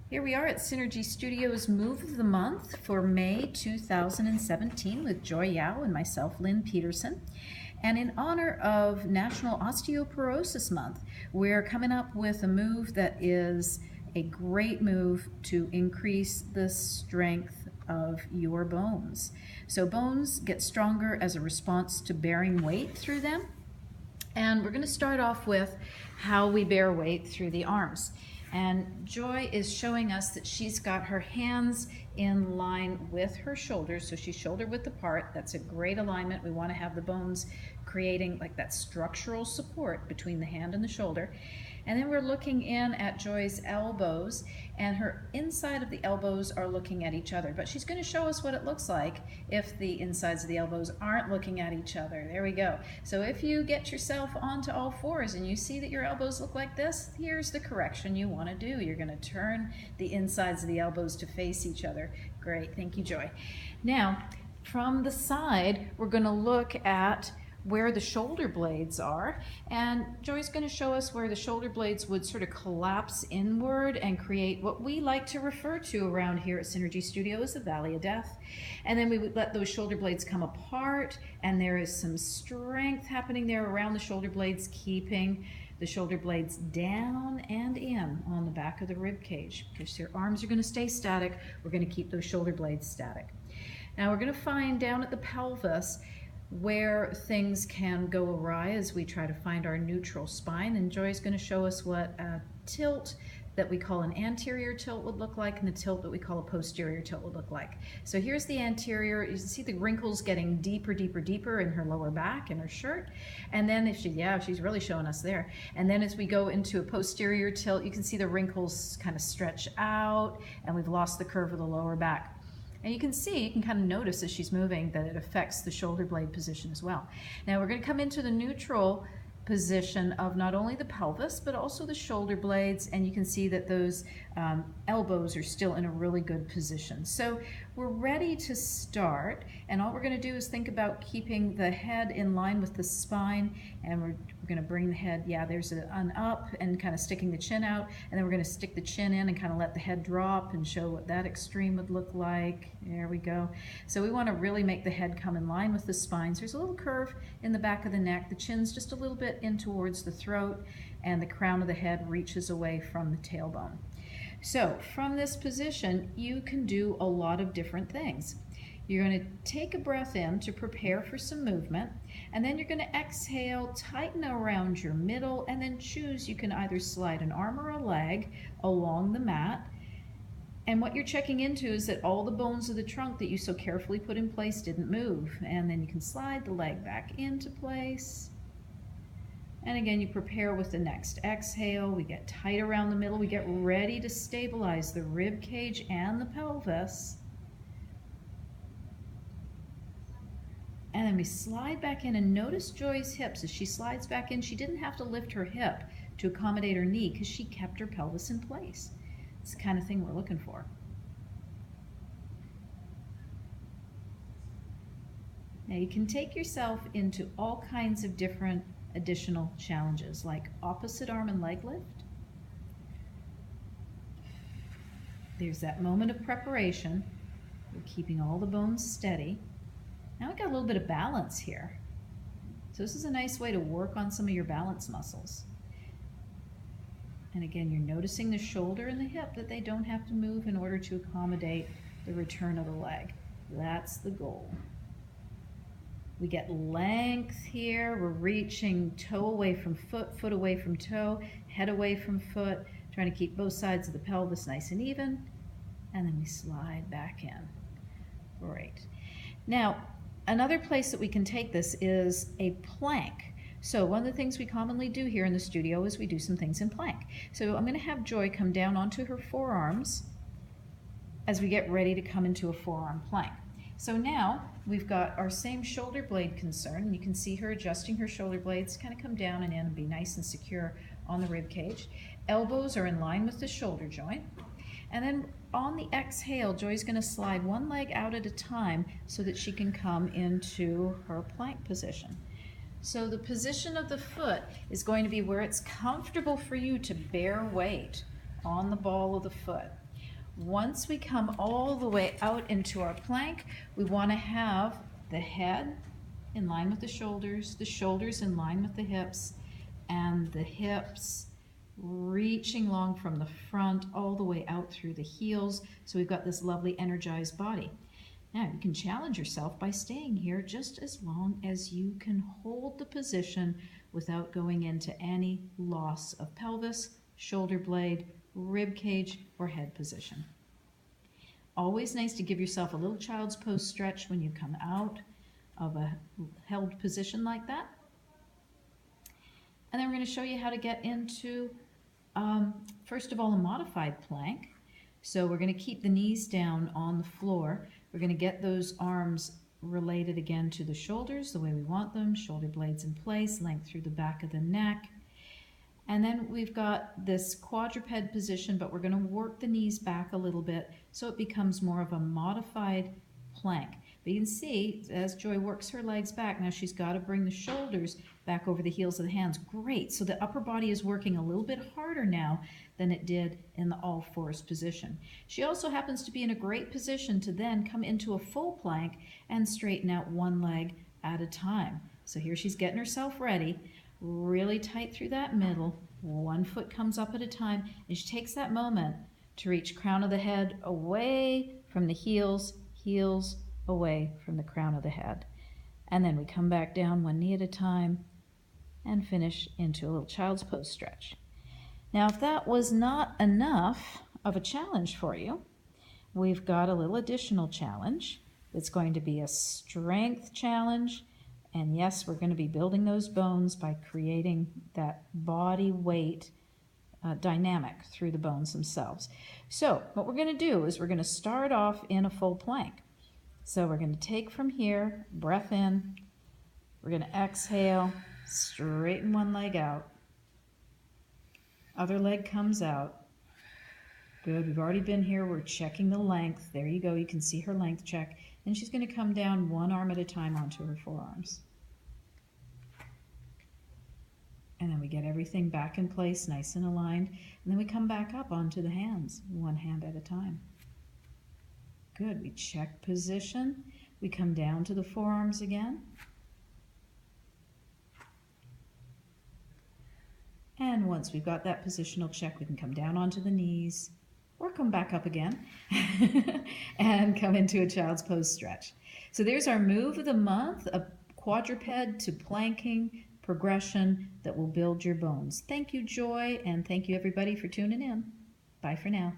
Here we are at Synergy Studios Move of the Month for May 2017 with Joy Yao and myself, Lynn Peterson. And in honor of National Osteoporosis Month, we're coming up with a move that is a great move to increase the strength of your bones. So bones get stronger as a response to bearing weight through them. And we're going to start off with how we bear weight through the arms. And Joy is showing us that she's got her hands in line with her shoulders, so she's shoulder width apart. That's a great alignment. We want to have the bones creating like that structural support between the hand and the shoulder. And then we're looking in at Joy's elbows, and her inside of the elbows are looking at each other. But she's going to show us what it looks like if the insides of the elbows aren't looking at each other. There we go. So if you get yourself onto all fours and you see that your elbows look like this, here's the correction you want to do. You're going to turn the insides of the elbows to face each other. Great. Thank you, Joy. Now, from the side, we're going to look at where the shoulder blades are, and Joy's going to show us where the shoulder blades would sort of collapse inward and create what we like to refer to around here at Synergy Studio as the Valley of Death. And then we would let those shoulder blades come apart, and there is some strength happening there around the shoulder blades, keeping the shoulder blades down and in on the back of the rib cage. Because your arms are going to stay static, we're going to keep those shoulder blades static. Now we're going to find down at the pelvis where things can go awry as we try to find our neutral spine, and Joy's going to show us what a tilt that we call an anterior tilt would look like and the tilt that we call a posterior tilt would look like. So here's the anterior. You can see the wrinkles getting deeper, deeper, deeper in her lower back in her shirt. And then if she's really showing us there. And then as we go into a posterior tilt, you can see the wrinkles kind of stretch out, and we've lost the curve of the lower back. And you can kind of notice as she's moving that it affects the shoulder blade position as well. Now we're going to come into the neutral position of not only the pelvis, but also the shoulder blades, and you can see that those elbows are still in a really good position. So we're ready to start, and all we're going to do is think about keeping the head in line with the spine, and we're going to bring the head, there's an up and kind of sticking the chin out, and then we're going to stick the chin in and kind of let the head drop and show what that extreme would look like. There we go. So we want to really make the head come in line with the spine. So there's a little curve in the back of the neck, the chin's just a little bit in towards the throat, and the crown of the head reaches away from the tailbone. So from this position, you can do a lot of different things. You're going to take a breath in to prepare for some movement, and then you're going to exhale, tighten around your middle, and then choose. You can either slide an arm or a leg along the mat, and what you're checking into is that all the bones of the trunk that you so carefully put in place didn't move, and then you can slide the leg back into place. And again, you prepare with the next exhale. We get tight around the middle. We get ready to stabilize the rib cage and the pelvis. And then we slide back in, and notice Joy's hips. As she slides back in, she didn't have to lift her hip to accommodate her knee because she kept her pelvis in place. It's the kind of thing we're looking for. Now you can take yourself into all kinds of different additional challenges, like opposite arm and leg lift. There's that moment of preparation. We're keeping all the bones steady. Now we got a little bit of balance here. So this is a nice way to work on some of your balance muscles. And again, you're noticing the shoulder and the hip, that they don't have to move in order to accommodate the return of the leg. That's the goal. We get length here. We're reaching toe away from foot, foot away from toe, head away from foot, trying to keep both sides of the pelvis nice and even. And then we slide back in. Great. Now, another place that we can take this is a plank. So one of the things we commonly do here in the studio is we do some things in plank. So I'm going to have Joy come down onto her forearms as we get ready to come into a forearm plank. So now we've got our same shoulder blade concern, and you can see her adjusting her shoulder blades, kind of come down and in and be nice and secure on the rib cage. Elbows are in line with the shoulder joint. And then on the exhale, Joy's going to slide one leg out at a time so that she can come into her plank position. So the position of the foot is going to be where it's comfortable for you to bear weight on the ball of the foot. once we come all the way out into our plank, we want to have the head in line with the shoulders in line with the hips, and the hips reaching long from the front all the way out through the heels. So we've got this lovely energized body. Now you can challenge yourself by staying here just as long as you can hold the position without going into any loss of pelvis, shoulder blade, rib cage, or head position. Always nice to give yourself a little child's pose stretch when you come out of a held position like that. And then we're going to show you how to get into, first of all, a modified plank. So we're going to keep the knees down on the floor. We're going to get those arms related again to the shoulders the way we want them, shoulder blades in place, length through the back of the neck. And then we've got this quadruped position, but we're going to work the knees back a little bit so it becomes more of a modified plank. But you can see as Joy works her legs back, now she's got to bring the shoulders back over the heels of the hands. Great. So the upper body is working a little bit harder now than it did in the all fours position. She also happens to be in a great position to then come into a full plank and straighten out one leg at a time. So here she's getting herself ready, really tight through that middle. One foot comes up at a time, and she takes that moment to reach crown of the head away from the heels, heels away from the crown of the head. And then we come back down one knee at a time and finish into a little child's pose stretch. Now, if that was not enough of a challenge for you, we've got a little additional challenge. It's going to be a strength challenge. And yes, we're going to be building those bones by creating that body weight dynamic through the bones themselves. So what we're going to do is we're going to start off in a full plank. So we're going to take from here, breath in. We're going to exhale, straighten one leg out. Other leg comes out. Good, we've already been here. We're checking the length. There you go. You can see her length check. And she's going to come down one arm at a time onto her forearms. And then we get everything back in place, nice and aligned. And then we come back up onto the hands, one hand at a time. Good, we check position. We come down to the forearms again. And once we've got that positional check, we can come down onto the knees or come back up again and come into a child's pose stretch. So there's our move of the month, a quadruped to planking progression that will build your bones. Thank you, Joy, and thank you everybody for tuning in. Bye for now.